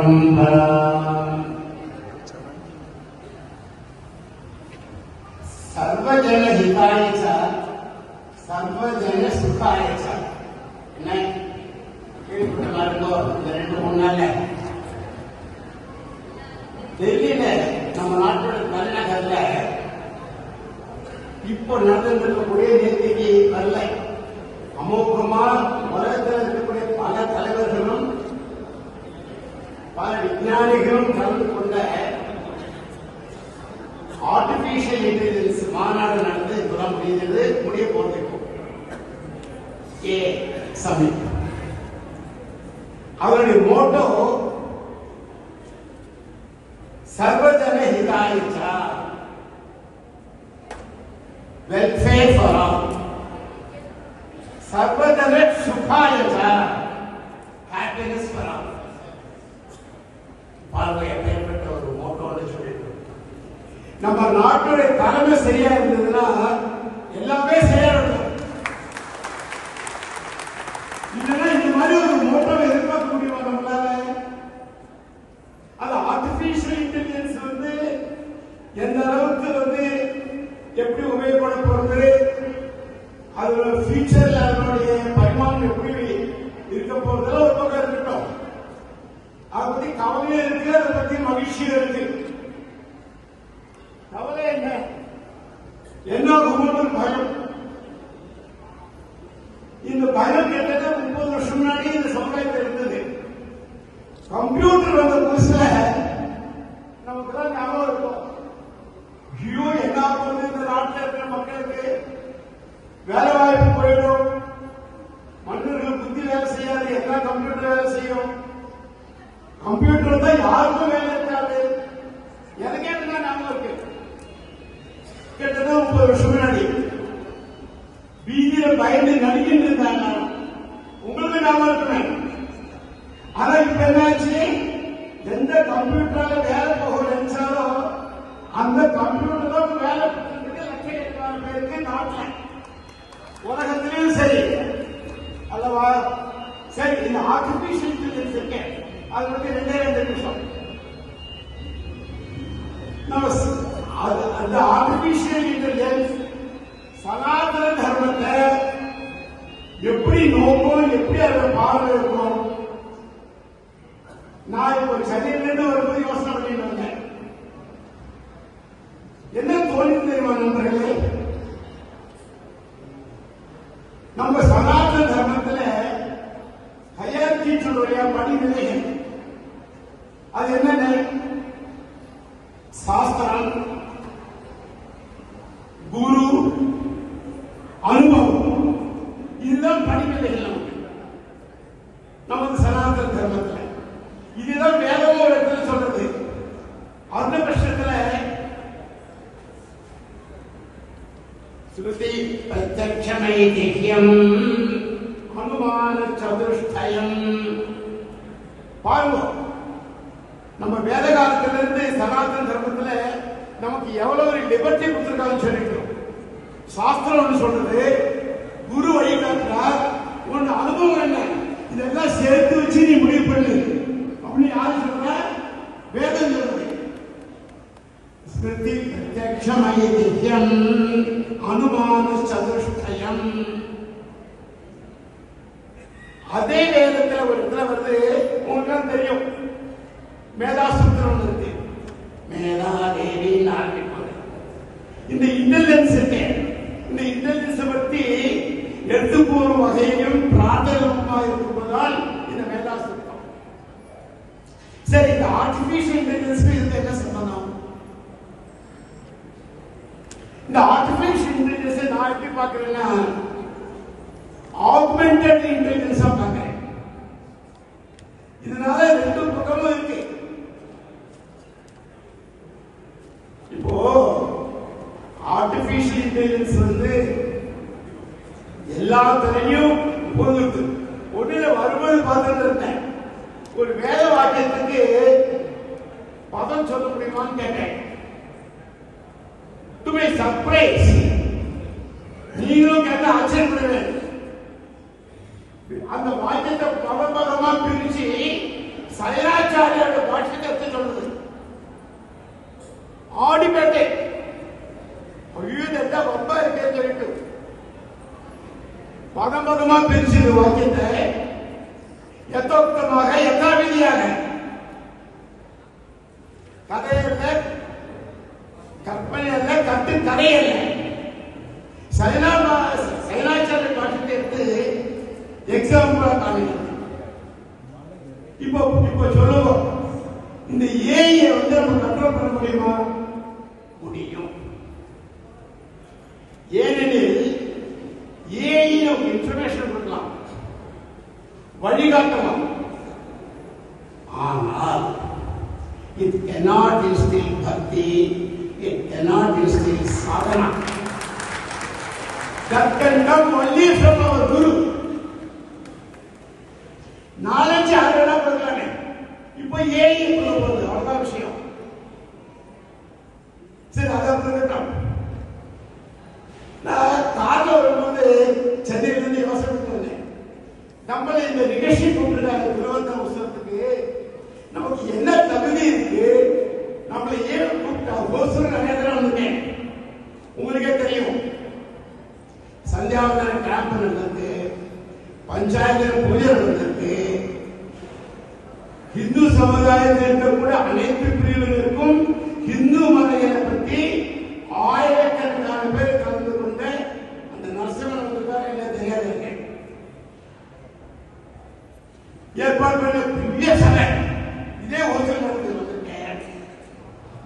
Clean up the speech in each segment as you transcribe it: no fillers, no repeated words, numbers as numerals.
परम्पराम् सर्वजन हिताय च सर्वजन सुखाय च என்ன கேள்விப்பட்ட மாதிரிங்கோ இந்த 2-3 நாள்ல டெல்லியில நம்ம நாட்டோட தலைநகர்ல இப்போ நடந்திருக்கக்கூடிய நேர்த்திக்கு வரல அமோகமா உலகத்தில் இருக்கக்கூடிய பல தலைவர்களும் பல விஞ்ஞானிகளும் கலந்து கொண்ட ஆர்டிபிஷியல் இன்டெலிஜென்ஸ் மாநாடு நடந்து இப்பதான் முடிய போறது சமிட். அவருடைய மோட்டோ சர்வஜன ஹிதாய வெல்ஃபேர் ஃபார் ஆல், சர்வஜன சுகாய ஹாப்பினஸ் ஃபார் ஆல். பாருங்க எப்பேற்பட்ட ஒரு மோட்டோன்னு சொல்லிட்டு நம்ம நாட்டுடைய தலைமை சரியா இருந்ததுன்னா எல்லாமே சரியா இருக்கும். இல்லைன்னா இந்த மாதிரி ஒரு மோட்டோவை எதிர்பார்க்க முடியுமா நம்மளால? அது ஆர்டிபிஷியல் இன்டெலிஜென்ஸ் எந்த அளவுக்கு எப்படி உபயோகப்பட போறது, அதோட ஃபியூச்சர்ல அதனுடைய பரிமாணம் எப்படி இருக்க போறதுல ஒரு பக்கம் இருக்கட்டும். அதை பத்தி கவலையே இருக்கு, அதை பத்தி மகிழ்ச்சியும் இருக்கு. கவலை என்ன கும்பல் பயம். இந்த பயம் கிட்டத்தட்ட 30 வருஷம் முன்னாடி இந்த சமுதாயத்தில் இருந்தது. கம்ப்யூட்டர் வந்த புதுசுல நமக்கு தான் ஞாபகம் இருக்கும், ஐயோ என்ன ஆகுது, இந்த நாட்டில் இருக்கிற மக்களுக்கு வேலை வாய்ப்பு போயிடும், மனிதர்கள் புத்தி வேலை செய்யாது, எல்லாம் கம்ப்யூட்டர் வேலை செய்யும், கம்ப்யூட்டர் தான் யாருக்கும் வேலை இருக்காது. எனக்கே ஞாபகம் இருக்கு. கிட்டத்தட்ட 30 வருஷம் முன்னாடி வீதியில பயந்து நடிக்கிட்டு இருந்தாங்க. உங்களுக்கு ஞாபகம் இருக்குமே. ஆனா இப்ப என்னாச்சு, எந்த கம்ப்யூட்டரால வேலை போக நினைச்சாலும் அந்த கம்ப்யூட்டர் தான் வேலை லட்சக்கணக்கான பேருக்கு நாட்டில் உலகத்திலையும் சரி அல்லவா. சரி, இந்த ஆர்டிபிஷியல் இன்டெலிஜென்ஸ் இருக்கு, அது 2 நிமிஷம் அந்த ஆர்டிபிஷியல் இன்டெலிஜென்ஸ் சனாதன தர்மத்தை எப்படி நோக்கம், எப்படி அதை பார்வை இருக்கும். நான் இப்போ சென்னையிலிருந்து வரும்போது யோசனை பண்ணிட்டு வந்தேன். என்ன தோல்வி தெரியுமா நண்பர்களே, நம்ம சனாதன தர்மத்துல ஹையர்கி சொல்றியா படிநிலைகள், அது என்னென்ன? சாஸ்திரம், குரு, அனுபவம், இதுதான் படிநிலைகள். நமது சனாதன தர்மத்தில் இதுதான் வேதமும் ஒரு இடத்துல சொல்றது. அந்த பட்சத்துல ஸ்ருதி பிரத்யக்ஷமைதிஹ்யம் அனுமான சதுஷ்டயம். பாருங்க, நம்ம வேத காலத்திலிருந்து சனாதன தர்மத்துல நமக்கு எவ்வளவு ஒரு லிபர்ட்டி கொடுத்திருக்காங்கன்னு சொல்லிக்கிறோம். சாஸ்திரம் ஒன்று சொல்றது, குரு வழிகாட்டுறார், உன் அனுபவம் என்ன, இதெல்லாம் சேர்த்து வச்சு நீ முடிவு பண்ணு அப்படின்னு யாரு சொல்ற? வேதம் சொல்றது. ஸ்மிருதி பிரத்யக்ஷமயம் அனுமான சதுஷ்டயம். அதே வேதத்துல ஒரு இடத்துல வருது, உங்களுக்கு தெரியும், மேதாசூத்திரம் இருக்கு, மேதாதேவின்னு ஆரம்பிப்பாங்க. இந்த இன்டெலிஜென்ஸ் இருக்கு, இந்த இன்டெலிஜென்ஸ் பற்றி எடுத்து போகும் வகையிலும் பிரார்த்தகமாக இருப்பதால் இந்த மேதாசூத்திரம். சரி, இந்த ஆர்டிபிஷியல் இன்டெலிஜென்ஸ் இதுக்கு என்ன சம்பந்தம்? இந்த ஆர்டிபிஷியல் இன்டெலிஜென்ஸ் நான் எப்படி பார்க்கிறேன்னா ஆக்மெண்டட் இன்டெலிஜென்ஸா பார்க்கிறேன். இதனால 2 பக்கமும் இருக்கு. இப்போ ஆர்டிபிஷியல் இன்டெலிஜென்ஸ் எல்லா துறையும் போகுது. ஒன்றில வரும்போது பார்த்துட்டு இருந்தேன், ஒரு வேத வாக்கியத்துக்கு பதம் சொல்ல முடியுமான்னு கேட்டேன். டு மை சர்ப்ரைஸ், நீங்களும் கேட்ட ஆச்சரியப்படுவேன். அந்த வாக்கியத்தை பதமா பிரிச்சு சயனாச்சாரியோட கோடிப்பேட்டை ஐயோ இதெல்லாம் ரொம்ப இருக்கேன்னு சொல்லிட்டு பதம் பதமா பிரிச்சு வாக்கியத்தை யதோக்தமாக யதாவிதியாக கதையல்ல கற்பனை அல்ல கட்டு கதையல்ல சைனாச்சாரிய பாஷத்தை எடுத்து எக்ஸாம்பிளா காமிக்கிறது. இப்போ சொல்லுவோம் இந்த ஏஐ வந்து நம்ம கண்ட்ரோல் பண்ண முடியுமா? முடியும். ஏனெனில் ஏஐ நமக்கு இன்ஃபர்மேஷன் கொடுக்கலாம், வழிகாட்டலாம். ஆனால் it cannot instill bhakti, it cannot instill sadhana. That can come only from our guru. Knowledge யாரெல்லாம் கொடுக்கலாமே. இப்போ ஏஐ சொல்ல போகுது, அவ்வளவுதான் விஷயம். சரி, அதான் இருக்கட்டும். நான் கார்ல வரும்போது சென்னையிலிருந்து யோசனை பண்ணேன், நம்மள இந்த நிகழ்ச்சி கூப்பிட்டுருக்காங்க திருவண்ணாமலை உற்சவத்துக்கு, நமக்கு என்ன தகுதி இருக்கு, நம்மளை ஏன் கூப்பிட்டா கோசுர நிறைய தடவை வந்துட்டேன். உங்களுக்கே தெரியும், சந்தியாவதன கேம்ப் நடந்தது, பஞ்சாயத்து பூஜை நடந்திருக்கு, இந்து சமுதாயத்தில் இருக்கக்கூடிய அனைத்து பிரிவினருக்கும் இந்து மதங்களை பற்றி ஆயிரக்கணக்கான பேர் கலந்து கொண்ட அந்த நரசிம்மன் வந்திருக்காரு என்ன தெரியாது இருக்கேன். ஏற்பாடு பண்ண பெரிய சபை இதே ஹோட்டல் நடந்து வந்திருக்கேன்.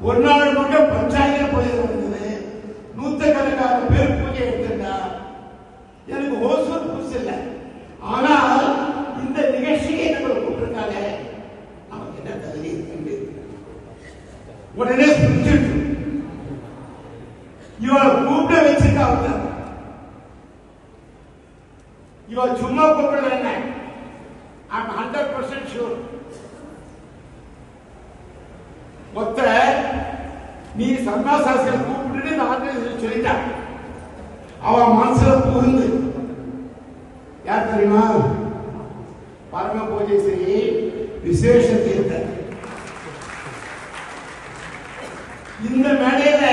ஒரு நாள் மட்டும் பஞ்சாயத்து பூஜை நடந்தது, நூற்றுக்கணக்கான பேர் பூஜை எடுத்திருந்தா. எனக்கு ஹோசூர் புதுசு இல்லை, ஆனால் இந்த நிகழ்ச்சியை நம்ம கூப்பிட்டுருக்காங்க, நமக்கு என்ன தகுதி இருக்கு உடனே புரிஞ்சுட்டு இவளை கூப்பிட வச்சுட்டு அவங்க இவ சும்மா கூப்பிடல. என்ன I'm 100% sure. மொத்த நீ சர்மாசாஸ்திரம் கூப்பிட்டு நான் சொல்லிட்டா, அவ மனசுல புகுந்து யார் தெரியுமா? பரம பூஜை விசேஷ தீர்த்த இந்த மேடையில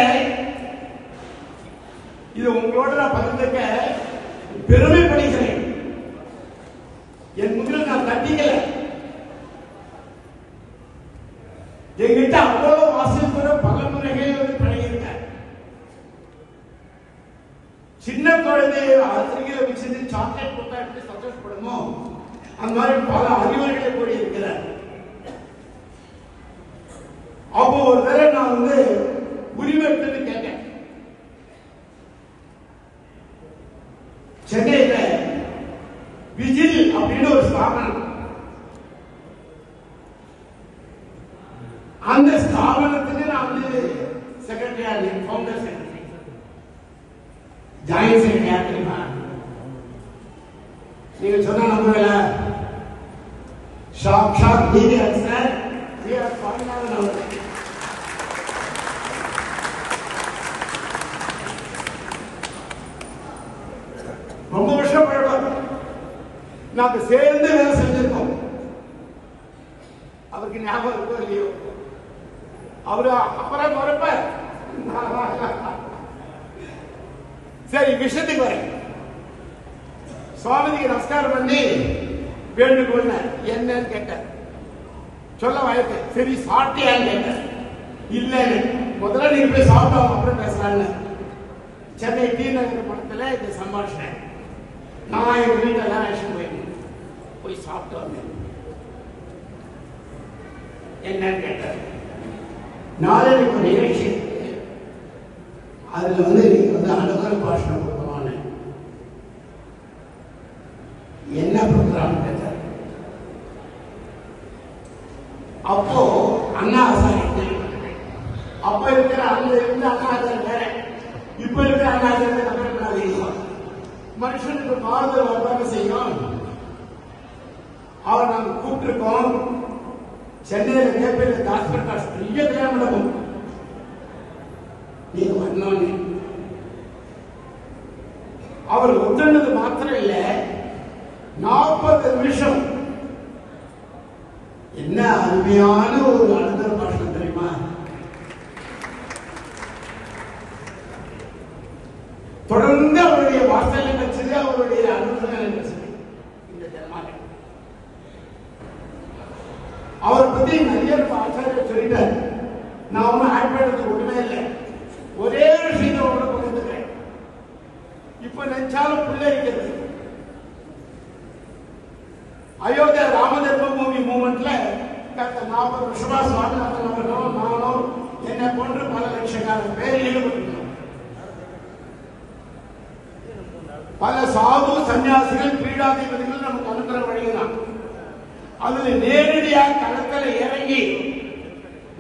இது உங்களோட நான் பகிர்ந்துக்க பெருமைப்படுகிறேன். என் முதலில் நான் தட்டிக்கல, என்கிட்ட அவ்வளவு வாசிப்புற பல முறைகள் வந்து பழகியிருக்க. சின்ன குழந்தைய அருகில வச்சது சாக்லேட் கொடுத்தா எப்படி சந்தோஷப்படுமோ அந்த மாதிரி பல அறிவுரைகளை கூட இருக்கிறார். அப்போ ஒரு தடவை நான் வந்து உரிமை எடுத்து கேட்டேன். சென்னையில விஜில் அப்படின்னு ஒரு ஸ்தாபனம், அந்த ஸ்தாபனத்துக்கு நான் வந்து செக்ரட்டரியா, ஃபவுண்டர் செக்ரட்டரி, ஜாயின்ட் செக்ரட்டரி தெரியுமா? நீங்க சொன்ன நம்புவீங்கள? சாக்ஷாத் நீதி அரசர் சுவாமிநாதன் அவர்கள். ரொம்ப வருஷம் பழக்கம், நாங்க சேர்ந்து வேலை செஞ்சிருக்கோம். அவருக்கு ஞாபகம் இருக்கோ இல்லையோ, அவரை மறப்ப. சரி, விஷயத்துக்கு வரேன். சுவாமிக்கு நமஸ்காரம் பண்ணி வேண்டுகோள் என்னன்னு கேட்டார். சொல்ல வாய்ப்பு. சரி, சாப்பிட்டியான்னு கேட்டார். இல்லைன்னு. முதல்ல நீங்க போய் சாப்பிட்டோம், அப்புறம் பேசலான்னு. சென்னை டி நகர் படத்துல இந்த சம்பாஷணை. நான் எங்க வீட்டெல்லாம் ஆக்ஷன் போய் சாப்பிட்டு வந்தேன். என்னன்னு கேட்டார். நாளைக்கு ஒரு நிகழ்ச்சி, அதுல வந்து நீங்க வந்து அனுகூல பாஷணம் கொடுக்கணும்னு. என்ன ப்ரோக்ராம் கேட்டார். அப்போ அண்ணா ஆசாரி, அப்ப இருக்கிற அங்க இருந்த அண்ணா ஆசாரி வேற, இப்ப இருக்கிற அண்ணா ஆசாரி கம்பேர் பண்ணாதீங்க. மனுஷனுக்கு மாறுதல் வரதாங்க செய்யும். அவர் நாங்க கூப்பிட்டுருக்கோம். சென்னையில கேப்பையில தாஸ் பிரகாஷ் பெரிய கல்யாணம் நடக்கும், நீங்க வரணும்னு. அவர் ஒத்துனது மாத்திரம் இல்ல, 40 நிமிஷம் என்ன அருமையான ஒரு அனுதர பாஷம் தெரியுமா? அவரை பத்தி நிறைய ஆச்சாரியர் சொல்லிட்டார். நான் ஒன்றும் ஆட் பண்ணுறதுக்கு ஒண்ணுமே இல்லை. ஒரே ஒரு விஷயத்தை ஒன்று பகிர்ந்துக்கிறேன். இப்ப நினைச்சாலும் பிள்ளை இருக்கிறது. அயோத்தியா ராம ஜென்ம பூமி மூவ்மெண்ட்ல கடந்த 40 வருஷமா சுவாமிநாதன் அவர்களும் நானும் என்னை போன்று பல லட்சக்காரர் பேர் ஈடுபட்டிருக்கிறோம். பல சாது சன்னியாசிகள் பீடாதிபதிகள் நமக்கு அனுப்புற வழிதான். அதுல நேரடியாக களத்தில் இறங்கி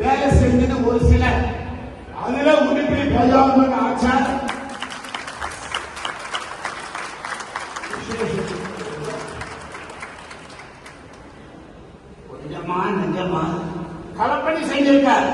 வேலை செஞ்சது ஒரு சிலர். அதுல உடுப்பி பையாமன் ஆச்சார் கொஞ்சமா நெஞ்சமா களப்பணி செஞ்சிருக்கார்.